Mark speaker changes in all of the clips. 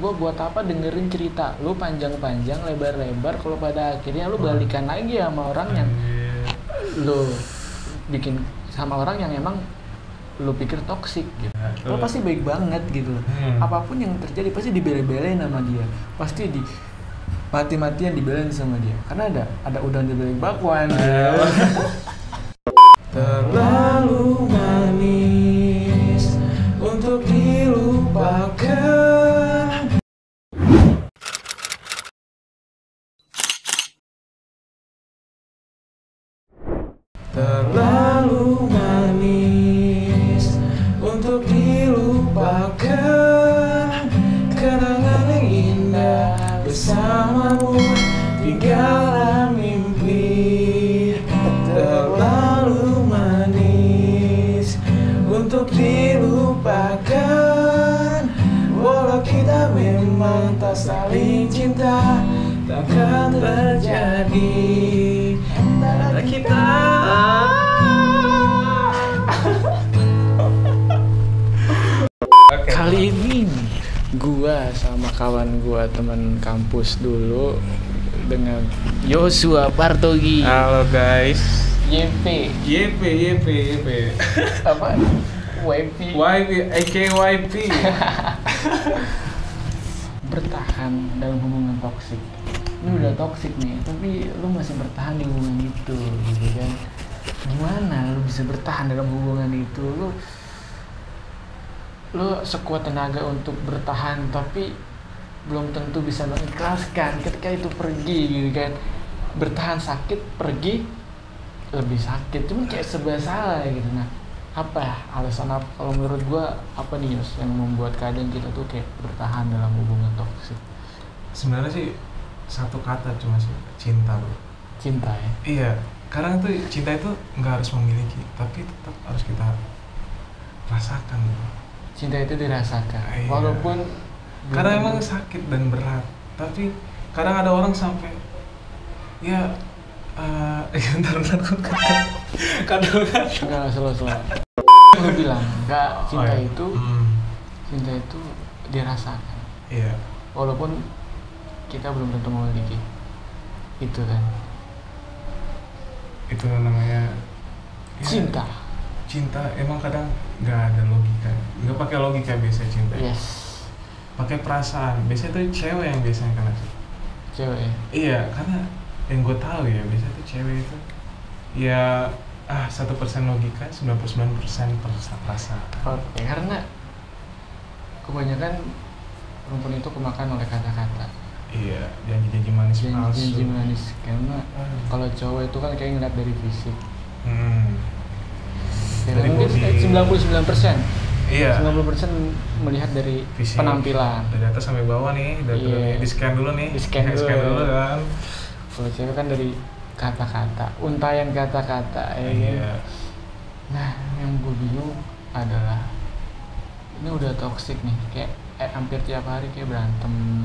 Speaker 1: gue buat apa dengerin cerita lu panjang-panjang lebar-lebar kalau pada akhirnya lu balikan lagi sama orang yang lu bikin, sama orang yang emang lu pikir toksik gitu. Lo pasti baik banget gitu loh. Apapun yang terjadi pasti dibela-belain sama dia, pasti di mati-matian dibelain sama dia, karena ada udang di balik bakwan. Terlalu manis untuk dilupakan. Terlalu manis untuk dilupakan. Kenangan yang indah bersamamu tinggallah mimpi. Terlalu manis untuk dilupakan. Walau kita memang tak saling cinta, takkan terjadi antara kita. Kali ini gua sama kawan gua teman kampus dulu dengan Joshua Partogi.
Speaker 2: Halo guys.
Speaker 1: YP. Apa? YP.
Speaker 2: AKYP.
Speaker 1: Bertahan dalam hubungan toksik. Lu udah toksik nih, tapi lu masih bertahan di hubungan itu, gitu kan? Gimana lu bisa bertahan dalam hubungan itu? Lu sekuat tenaga untuk bertahan, tapi belum tentu bisa mengikhlaskan ketika itu pergi, gitu kan? Bertahan sakit, pergi lebih sakit, cuman kayak serba salah gitu. Nah, apa alasan apa kalau menurut gua, apa nih Yos yang membuat kadang kita tuh kayak bertahan dalam hubungan toksik?
Speaker 2: Sebenarnya sih satu kata cuma sih, cinta bro.
Speaker 1: Cinta ya?
Speaker 2: Iya, karena tuh cinta itu nggak harus memiliki, tapi tetap harus kita rasakan bro.
Speaker 1: Cinta itu dirasakan,
Speaker 2: Iya.
Speaker 1: walaupun
Speaker 2: Karena emang sakit dan berat, tapi kadang ada orang sampai ya bentar kadang
Speaker 1: enggak selalu lu bilang enggak, cinta itu cinta itu dirasakan,
Speaker 2: iya,
Speaker 1: walaupun kita belum tentu memiliki itu kan.
Speaker 2: itu namanya ya, cinta emang kadang nggak ada logika, nggak pakai logika biasanya cinta.
Speaker 1: Yes.
Speaker 2: Pakai perasaan, biasanya tuh cewek yang biasanya kena.
Speaker 1: Cewek ya?
Speaker 2: Iya, karena yang gue tahu ya, biasanya tuh cewek itu ya 1% logika, 99% perasaan.
Speaker 1: Oke, karena kebanyakan perempuan itu kemakan oleh kata-kata.
Speaker 2: Iya, janji-janji manis palsu.
Speaker 1: Janji manis, karena kalau cowok itu kan kayak ngeliat dari fisik. Ya,
Speaker 2: Dari
Speaker 1: mungkin
Speaker 2: body.
Speaker 1: 99%.
Speaker 2: Iya.
Speaker 1: 90% melihat dari
Speaker 2: Fisik,
Speaker 1: penampilan.
Speaker 2: dari atas sampai bawah nih, dari
Speaker 1: Iya.
Speaker 2: di scan dulu nih.
Speaker 1: Di-scan dulu.
Speaker 2: dulu kan.
Speaker 1: Kalau cewek kan dari kata-kata, untayan kata-kata ya.
Speaker 2: Iya.
Speaker 1: Nah, yang gue bingung adalah ini udah toksik nih, kayak hampir tiap hari kayak berantem.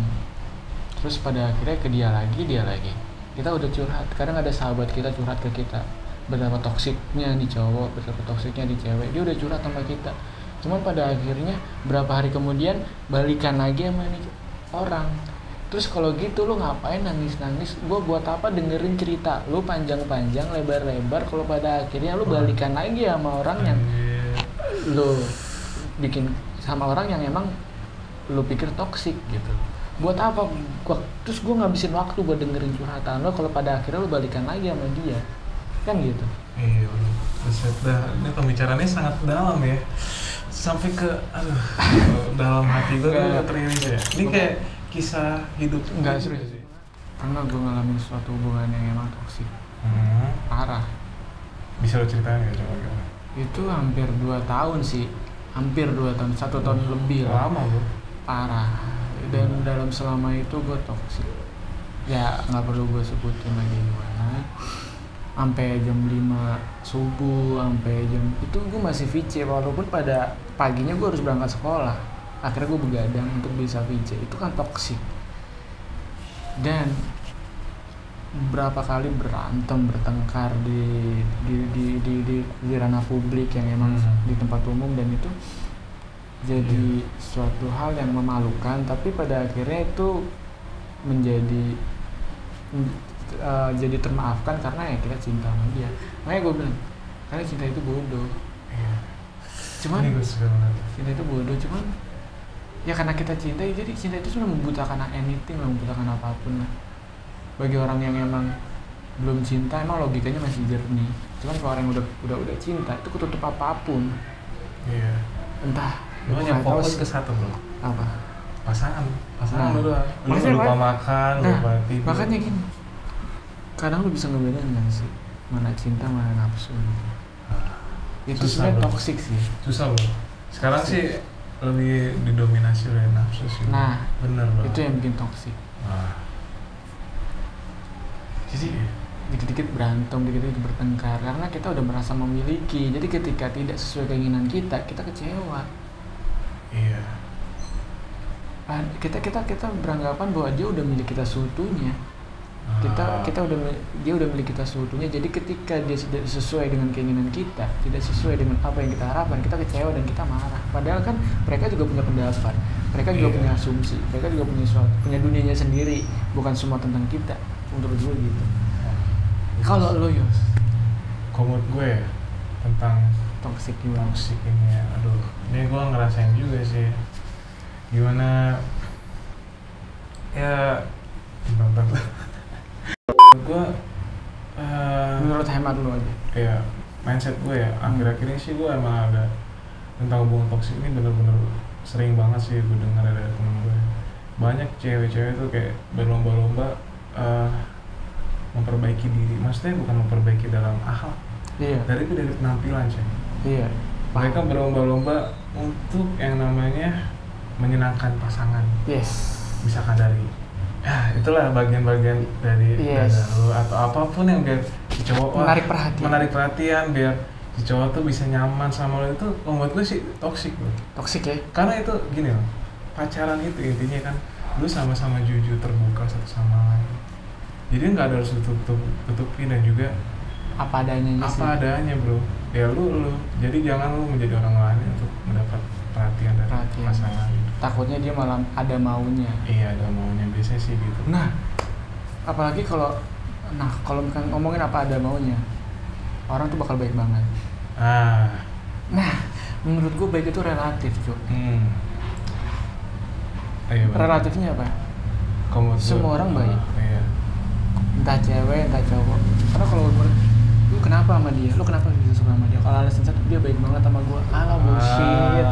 Speaker 1: Terus pada akhirnya ke dia lagi. Kita udah curhat, kadang ada sahabat kita curhat ke kita betapa toksiknya di cowok, betapa toksiknya di cewek. Dia udah curhat sama kita. Cuman pada akhirnya berapa hari kemudian balikan lagi sama nih orang. Terus kalau gitu lu ngapain nangis-nangis? Gua buat apa dengerin cerita lu panjang-panjang lebar-lebar kalau pada akhirnya lu balikan lagi sama orang yang lu bikin, sama orang yang emang lu pikir toksik gitu. Buat apa? Terus gua ngabisin waktu buat dengerin curhatan lu kalau pada akhirnya lu balikan lagi sama dia. Kan gitu.
Speaker 2: Iya, buset dah. Ini pembicaraannya sangat dalam ya. Sampai ke dalam hati gue teriris ya. Ini kayak kisah hidup.
Speaker 1: Enggak serius sih. Karena gue ngalamin suatu hubungan yang emang toksik. Parah.
Speaker 2: Bisa lo ceritain ya coba gimana?
Speaker 1: Itu hampir 2 tahun sih. Hampir 2 tahun, 1 tahun lebih lah.
Speaker 2: Lama bro.
Speaker 1: Parah. Dan dalam selama itu gue toksik. Ya nggak perlu gue sebutin lagi gimana. Sampai jam 5 subuh, sampai jam itu gue masih VC, walaupun pada paginya gue harus berangkat sekolah. Akhirnya gue begadang untuk bisa VC. Itu kan toksik. Dan berapa kali berantem, bertengkar di ranah publik yang emang di tempat umum, dan itu jadi suatu hal yang memalukan, tapi pada akhirnya itu menjadi jadi termaafkan karena ya kita cinta sama dia. Makanya gue bilang karena cinta itu bodoh. Cuman cinta itu bodoh, cuman ya karena kita cinta, jadi cinta itu sudah membutakan anything lah, membutakan apapun lah. Bagi orang yang emang belum cinta emang logikanya masih jernih. Cuman kalau orang yang udah cinta itu ketutup apapun. Entah
Speaker 2: lu hanya fokus ke satu bro.
Speaker 1: Apa?
Speaker 2: Pasangan
Speaker 1: Nah,
Speaker 2: lu lupa makan, lupa tidur.
Speaker 1: Makanya gini, kadang lu bisa ngebedain nggak sih mana cinta mana nafsu gitu. Itu sebenarnya toxic sih.
Speaker 2: Susah bro. Sekarang sih lebih didominasi oleh nafsu sih.
Speaker 1: Nah,
Speaker 2: bener bro.
Speaker 1: Itu yang bikin toxic. Jadi dikit-dikit berantem, dikit-dikit bertengkar karena kita udah merasa memiliki. Jadi ketika tidak sesuai keinginan kita kecewa.
Speaker 2: Iya.
Speaker 1: Kita beranggapan bahwa dia udah milik kita seutuhnya. Dia udah milik kita seutuhnya. Jadi ketika dia tidak sesuai dengan keinginan kita, tidak sesuai dengan apa yang kita harapkan, kita kecewa dan kita marah. Padahal kan mereka juga punya pendapat, mereka juga punya asumsi, mereka juga punya dunianya sendiri, bukan semua tentang kita. Menurut gue gitu. Kalau lo Yos,
Speaker 2: menurut gue tentang
Speaker 1: toxic
Speaker 2: ini ya, aduh, ini gue ngerasain juga sih. Gimana ya, bentar. Gue
Speaker 1: menurut hemat lo aja.
Speaker 2: Ya, mindset gue ya, akhir-akhir ini sih gue emang ada tentang hubungan toksik ini bener-bener sering banget sih gue dengar dari temen gue. Banyak cewek-cewek tuh kayak berlomba-lomba memperbaiki diri. Maksudnya bukan memperbaiki dalam akhlak, dari penampilan sih. Mereka berlomba-lomba untuk yang namanya menyenangkan pasangan. Misalkan dari itulah bagian-bagian dari dada lu atau apapun yang biar si cowok menarik perhatian biar si cowok tuh bisa nyaman sama lo. Itu membuat gue sih toksik ya, karena itu gini loh, pacaran itu intinya kan lu sama-sama jujur terbuka satu sama lain, jadi nggak ada harus tutup-tutupin dan juga
Speaker 1: apa adanya
Speaker 2: bro. Ya lu jadi jangan lu menjadi orang lain untuk mendapat perhatian dari pasangan.
Speaker 1: Takutnya dia malah ada maunya.
Speaker 2: Iya, ada maunya, biasanya sih gitu.
Speaker 1: Nah, apalagi kalau misalkan ngomongin apa ada maunya, orang tuh bakal baik banget. Nah, menurut gue baik itu relatif, cuy. Relatifnya apa? Semua orang baik. Entah cewek, entah cowok. Karena kalau lu kenapa sama dia? Lu kenapa bisa suka sama dia? Kalau alasan satu, dia baik banget sama gue. Alah, bullshit.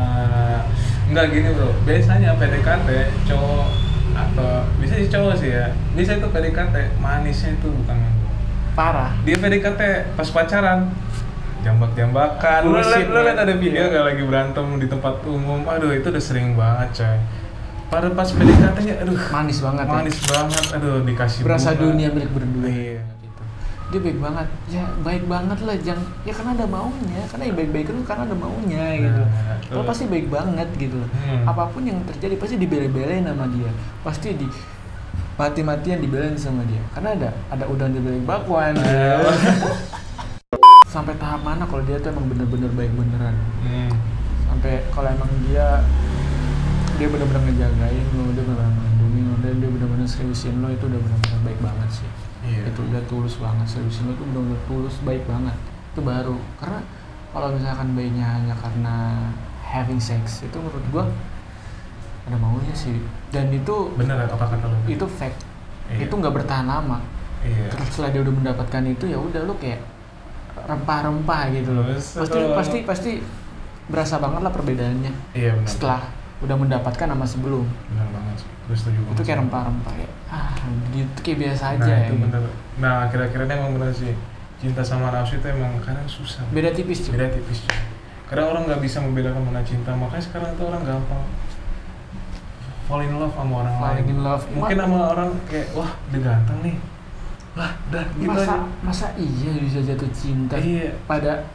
Speaker 2: Enggak gini bro, biasanya PDKT cowok atau bisa sih cowok sih ya, bisa itu PDKT manisnya itu bukan
Speaker 1: parah.
Speaker 2: Dia PDKT pas pacaran jambak-jambakan. Lu lihat ada video gak lagi berantem di tempat umum? Aduh, itu udah sering banget coy. Pada pas PDKT-nya aduh manis banget, aduh dikasih
Speaker 1: berasa bunga. Dunia milik berdua. Gitu. Dia baik banget, ya baik banget lah, ya karena ada maunya, karena yang baik-baik itu karena ada maunya gitu. Lo pasti baik banget gitu. Apapun yang terjadi pasti dibela-belain sama dia, pasti mati-matian dibelain sama dia, karena ada udang dibelain bakwan. Sampai tahap mana kalau dia tuh emang bener-bener baik beneran. Sampai kalau emang dia benar-benar ngejagain lo, dia benar-benar melindungi lo, dan dia benar-benar seriusin lo, itu udah benar-benar baik banget sih. Itu udah tulus banget, seriusin lo itu benar-benar tulus, baik banget. Itu baru. Karena kalau misalkan baiknya hanya karena having sex, itu menurut gua ada maunya sih. Dan itu
Speaker 2: bener apa kata lo?
Speaker 1: Itu fake. Itu nggak bertahan lama. Terus setelah dia udah mendapatkan itu, ya udah lo kayak rempah-rempah gitu loh. Pasti berasa banget lah perbedaannya.
Speaker 2: Benar.
Speaker 1: Setelah udah mendapatkan sama sebelum.
Speaker 2: Benar banget. Gue setuju banget.
Speaker 1: Itu kayak rempah-rempah ya. Gitu kayak biasa aja.
Speaker 2: Nah, itu bener. Nah, akhir-akhirnya emang bener sih. Cinta sama nafsu itu emang kadang susah.
Speaker 1: Beda tipis cuy.
Speaker 2: Kadang orang nggak bisa membedakan mana cinta. Makanya sekarang tuh orang gampang fall in love sama orang lain. Mungkin sama orang kayak wah dia ganteng nih. Wah, dah gitu
Speaker 1: masa iya bisa jatuh cinta? Pada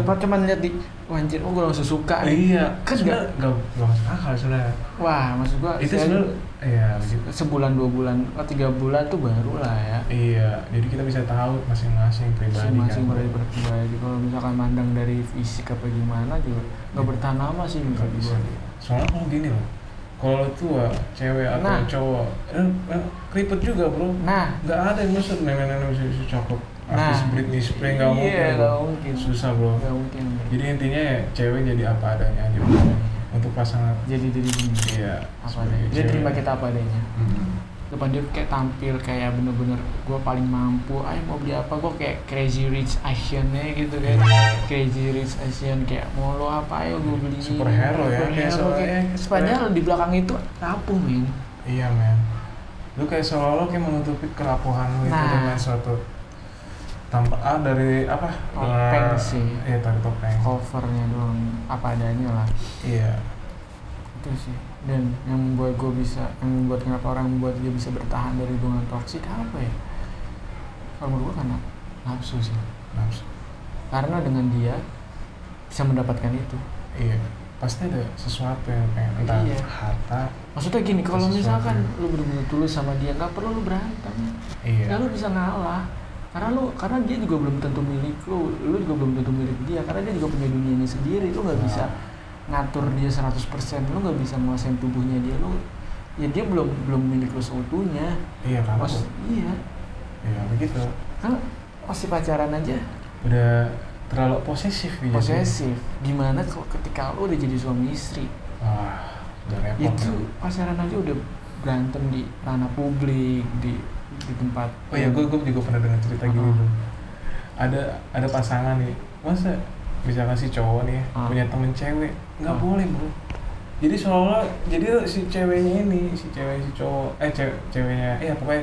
Speaker 1: cuma lihat di anjir, gue langsung suka nih.
Speaker 2: Kan enggak masuk akal sebenarnya.
Speaker 1: Wah, maksud gue
Speaker 2: itu sebenarnya gitu.
Speaker 1: Sebulan 2 bulan, 3 bulan tuh baru lah ya.
Speaker 2: Jadi kita bisa tahu masing-masing pribadi
Speaker 1: Kalau misalkan mandang dari fisik apa gimana juga enggak bertahan lama sih menurut gue.
Speaker 2: soalnya kalau gini loh, kalau tua cewek atau cowok keriput juga bro. Nggak ada yang maksud nenek-nenek bisa cakep artis Britney Spears, nggak mungkin. Susah bro.
Speaker 1: Nggak mungkin.
Speaker 2: Jadi intinya ya cewek jadi apa adanya aja bro. Untuk pasangan
Speaker 1: jadi diri sendiri.
Speaker 2: Iya,
Speaker 1: apa adanya. Dia terima kita apa adanya. Depan dia kayak tampil kayak bener-bener gue paling mampu, ayo mau beli apa, gue kayak Crazy Rich Asian-nya gitu kan. Crazy Rich Asian kayak mau lo apa, ayo gue beli.
Speaker 2: Superhero ya
Speaker 1: kayak padahal di belakang itu rapuh men.
Speaker 2: Iya men, lu kayak seolah-olah kayak menutupi kerapuhan lu itu dengan suatu tanpa dari apa
Speaker 1: topeng sih.
Speaker 2: Iya, dari topeng,
Speaker 1: covernya doang apa adanya lah.
Speaker 2: Iya,
Speaker 1: itu sih. Dan yang membuat kenapa orang membuat dia bisa bertahan dari hubungan toksik apa ya? Kalau menurut gue karena nafsu sih. Karena dengan dia bisa mendapatkan itu.
Speaker 2: Iya, pasti ada sesuatu yang pengen, entah harta.
Speaker 1: Maksudnya gini, kalau misalkan lu benar-benar tulus sama dia, nggak perlu lu berantem.
Speaker 2: Iya.
Speaker 1: Ya lu bisa ngalah. Karena dia juga belum tentu milik lu juga belum tentu milik dia, karena dia juga punya dunianya sendiri. Lu nggak bisa ngatur dia 100%, lu nggak bisa menguasai tubuhnya dia, ya dia belum milik lu seutuhnya.
Speaker 2: Iya kan? Iya begitu.
Speaker 1: Kan masih pacaran aja
Speaker 2: udah terlalu posesif.
Speaker 1: Gimana kalau ketika lu udah jadi suami istri?
Speaker 2: Udah repot.
Speaker 1: Itu pacaran aja udah berantem di ranah publik, di tempat.
Speaker 2: Oh ya, gue juga pernah dengar cerita gini bro. Ada pasangan nih, masa misalkan si cowok nih punya temen cewek, nggak boleh bro. Jadi seolah jadi si ceweknya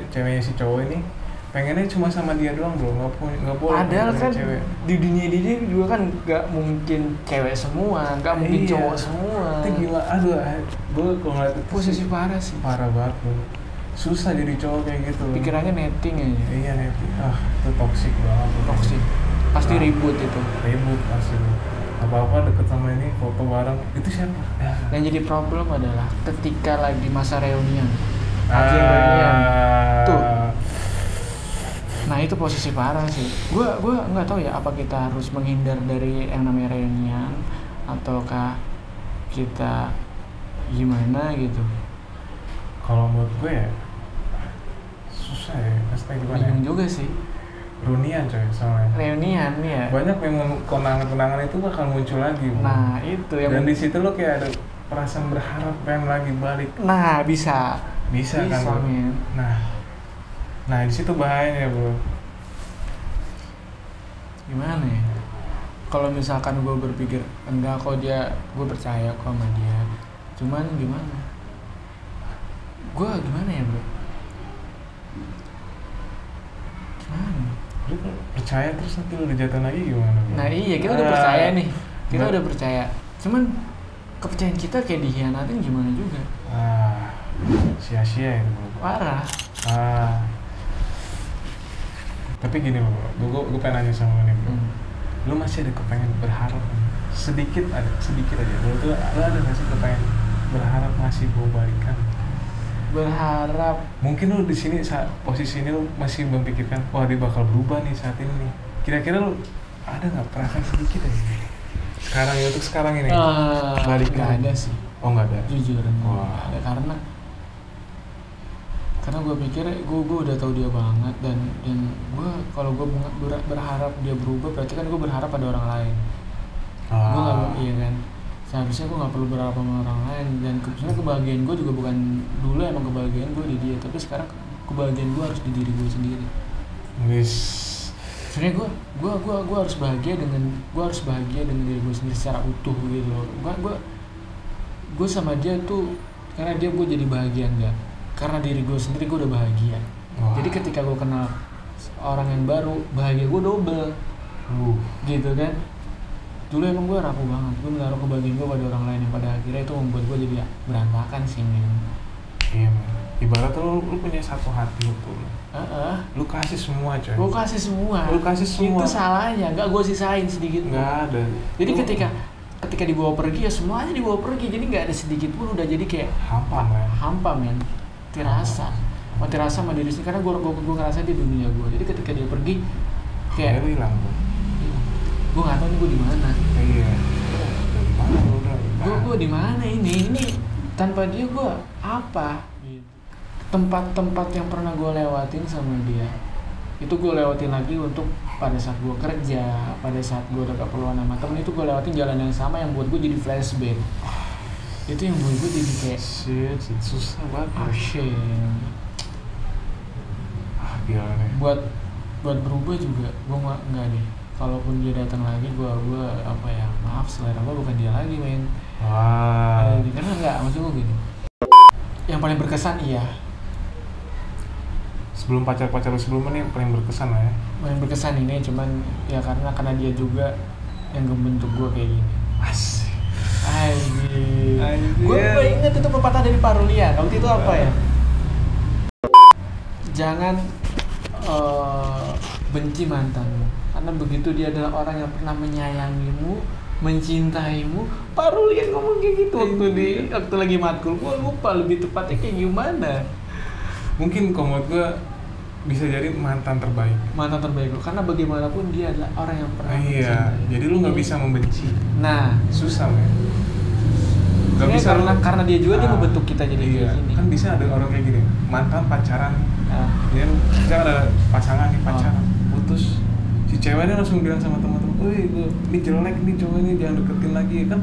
Speaker 2: ceweknya si cowok ini pengennya cuma sama dia doang bro, nggak boleh.
Speaker 1: Padahal kan
Speaker 2: cewek.
Speaker 1: Di dunia ini juga kan nggak mungkin cewek semua, nggak mungkin cowok semua.
Speaker 2: Itu gimana? Gue kalau ngeliat itu
Speaker 1: posisi parah sih.
Speaker 2: Parah banget bro. Susah jadi cowok kayak gitu.
Speaker 1: Pikirannya netting aja.
Speaker 2: Iya netting. Itu toksik banget.
Speaker 1: Toksik. Pasti ribut itu.
Speaker 2: Ribut pasti. Apa-apa deket sama ini foto bareng itu siapa?
Speaker 1: Yang jadi problem adalah ketika lagi masa reunian. Reunian. Tuh. Nah itu posisi parah sih. Gue nggak tahu ya apa kita harus menghindar dari yang namanya reunian ataukah kita gimana gitu.
Speaker 2: Kalau menurut gue ya susah ya, pasti gimana?
Speaker 1: Bingung juga sih.
Speaker 2: Reunian coy, soalnya.
Speaker 1: Reunian ya.
Speaker 2: Banyak memang kenangan-kenangan itu bakal muncul lagi.
Speaker 1: Nah itu yang.
Speaker 2: Dan di situ lo kayak ada perasaan berharap pengen lagi balik.
Speaker 1: Nah bisa
Speaker 2: kan bro. Nah di situ bahayanya bro.
Speaker 1: Gimana ya? Kalau misalkan gue berpikir enggak kok gue percaya kok sama dia. Cuman gimana? Gue gimana ya bro?
Speaker 2: Lu percaya terus nanti lu dijatuh lagi gimana bro?
Speaker 1: Nah iya, kita udah percaya nih. Kita udah percaya. Cuman kepercayaan kita kayak dikhianatin gimana juga.
Speaker 2: Sia-sia itu bro.
Speaker 1: Parah.
Speaker 2: Tapi gini bro, gue pengen nanya sama lu nih bro. Lu masih ada kepengen berharap sedikit aja lu tuh ada nggak sih kepengen berharap masih gue balikan?
Speaker 1: Berharap
Speaker 2: mungkin lu di sini saat posisi ini lu masih memikirkan wah dia bakal berubah nih saat ini nih, kira-kira lu ada nggak perasaan sedikit aja sekarang ya, untuk sekarang ini balikan?
Speaker 1: Nggak ada sih.
Speaker 2: Nggak ada,
Speaker 1: jujur nggak ada, karena gue pikir gue udah tahu dia banget dan gue kalau gue berharap dia berubah berarti kan gue berharap pada orang lain. Gue nggak, iya kan, seharusnya gue nggak perlu berharap sama orang lain. Dan sebenarnya kebahagiaan gue juga bukan dulu emang kebahagiaan gue di dia, tapi sekarang kebahagiaan gue harus di diri gue sendiri. Sebenarnya gue harus bahagia dengan diri gue sendiri secara utuh gitu loh. Gue sama dia tuh karena dia gue jadi bahagia enggak, karena diri gue sendiri gue udah bahagia. Jadi ketika gue kenal orang yang baru, bahagia gue double. Gitu kan. Dulu emang gue rapuh banget, gue menaruh kebahagiaan gue pada orang lain yang pada akhirnya itu membuat gue jadi berantakan sih men.
Speaker 2: Iya men, ibarat lu punya satu hati tuh. Lu kasih semua coy.
Speaker 1: Gue kasih semua.
Speaker 2: Lu kasih semua.
Speaker 1: Itu salahnya, nggak gue sisain sedikit pun.
Speaker 2: Nggak ada.
Speaker 1: Jadi ketika dibawa pergi ya semuanya dibawa pergi, jadi nggak ada sedikit pun, udah jadi kayak hampa men. Tirasa sama diri sendiri, karena gue ngerasa di dunia gue. Jadi ketika dia pergi kayak
Speaker 2: hilang.
Speaker 1: Gue nggak tahu nih gue di mana.
Speaker 2: Iya. Dari mana lu udah?
Speaker 1: gue di mana ini tanpa dia gue apa gitu. Tempat-tempat yang pernah gue lewatin sama dia itu gue lewatin lagi untuk pada saat gue kerja, pada saat gue udah keperluan sama temen, itu gue lewatin jalan yang sama yang buat gue jadi flashback. Itu yang buat gue jadi kayak
Speaker 2: shit susah banget.
Speaker 1: Gila nih. Buat berubah juga gue nggak deh. Kalaupun dia datang lagi, gue apa ya, maaf selera gue bukan dia lagi, men.
Speaker 2: Wah.
Speaker 1: Karena nggak, maksud gue gini. Yang paling berkesan iya.
Speaker 2: Sebelum pacar sebelumnya yang paling berkesan lah ya.
Speaker 1: Paling berkesan ini cuman ya karena dia juga yang ngebentuk gue kayak gini.
Speaker 2: Asik.
Speaker 1: Gue inget itu pepatah dari Parulian. Waktu itu apa ya? Jangan benci mantanmu, karena begitu dia adalah orang yang pernah menyayangimu, mencintaimu. Parulian ngomong kayak gitu waktu lagi matkul. Gue lupa lebih tepatnya kayak gimana.
Speaker 2: Mungkin menurut gue bisa jadi mantan terbaik
Speaker 1: lo, karena bagaimanapun dia adalah orang yang pernah
Speaker 2: mencintai. Jadi lu nggak bisa membenci.
Speaker 1: Nah,
Speaker 2: susah men. Gak bisa
Speaker 1: karena dia juga dia membentuk kita jadi kayak gini.
Speaker 2: Kan bisa ada orang kayak gini, mantan pacaran, dia misalnya ada pasangan nih pacaran, putus, si ceweknya langsung bilang sama teman-teman, woi ini jelek nih cowok ini, jangan deketin lagi. Kan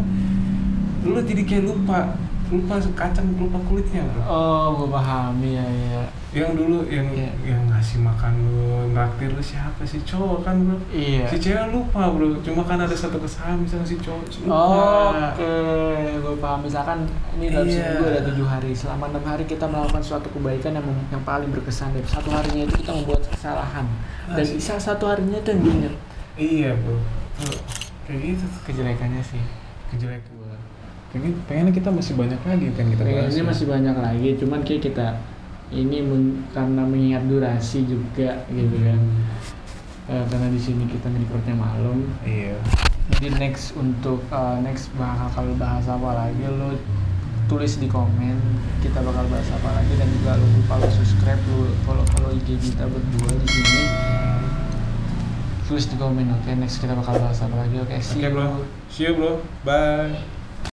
Speaker 2: lu jadi kayak lupa kacang, lupa kulitnya bro.
Speaker 1: Oh, gue pahami ya.
Speaker 2: Yang dulu yang ngasih makan lu, nraktir lu siapa sih, cowok kan bro.
Speaker 1: Iya.
Speaker 2: Si cewek lupa bro, cuma kan ada satu kesalahan misalnya si cowok
Speaker 1: lupa. Oke, gue paham. Misalkan ini dalam seminggu ada 7 hari, selama 6 hari kita melakukan suatu kebaikan yang paling berkesan. Dan satu harinya itu kita membuat kesalahan, dan satu harinya itu yang diingat.
Speaker 2: Iya bro, kayak gitu
Speaker 1: kejelekannya sih.
Speaker 2: Kejelekan. Pengennya kita masih banyak lagi kan kita bahas.
Speaker 1: Pengennya masih banyak lagi, cuman kayak kita ini karena mengingat durasi juga gitu kan. Karena di sini kita recordnya malam.
Speaker 2: Iya.
Speaker 1: Jadi next bakal bahas apa lagi, lo tulis di komen, kita bakal bahas apa lagi, dan juga lo lupa lo subscribe, lo follow IG kita berdua di sini. Tulis di komen, oke? Next kita bakal bahas apa lagi, oke?
Speaker 2: Oke bro, see you bro, bye.